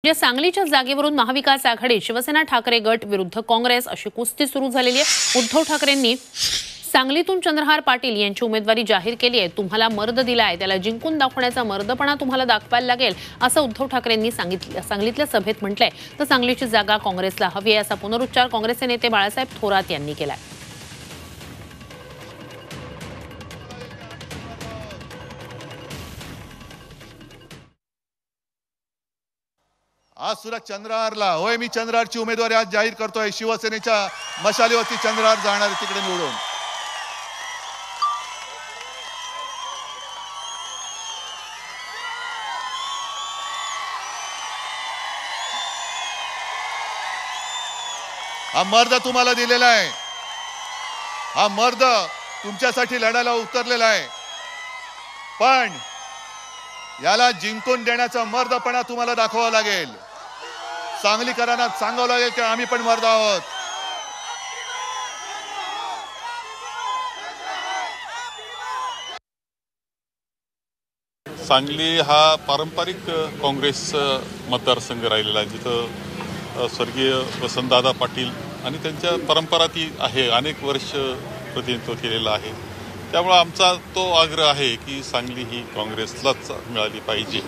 सांगलीच्या जागेवरून महाविकास आघाडी शिवसेना ठाकरे गट विरुद्ध काँग्रेस अशी कुस्ती सुरू झालेली आहे। उद्धव ठाकरेंनी सांगलीतून चंद्रहार पाटील यांची उमेदवारी जाहीर केली आहे। तुम्हाला मर्द दिलाय, त्याला जिंकून दाखवण्याचा मर्दपणा तुम्हाला दाखवायला लागेल असं उद्धव ठाकरेंनी सांगितल्या सभेत म्हटलंय। तर सांगलीची जागा काँग्रेसला हवी आहे असा पुनरुच्चार काँग्रेसचे नेते बाळासाहेब थोरात यांनी केलाय। आज सुद्धा चंद्रहारला होय, मी चंद्रहारची उमेदवारी आज जाहीर करतोय। शिवसेनेच्या मशालीवरती चंद्रहार जाणार तिकडे निवडून। हा मर्द तुम्हाला दिलेला आहे, हा मर्द तुमच्यासाठी लढायला उतरलेला आहे, पण याला जिंकून देण्याचा मर्दपणा तुम्हाला दाखवावा लागेल। सांगलीकरांना सांगावं लागेल की आम्ही पण मर्द आहोत। सांगली हा पारंपरिक काँग्रेस मतदारसंघ राहिलेला आहे, जिथं स्वर्गीय वसंतदादा पाटील आणि त्यांच्या परंपरा ती आहे, अनेक वर्ष प्रतिनिधित्व केलेलं आहे। त्यामुळे आमचा तो आग्रह आहे की सांगली ही काँग्रेसलाच मिळाली पाहिजे।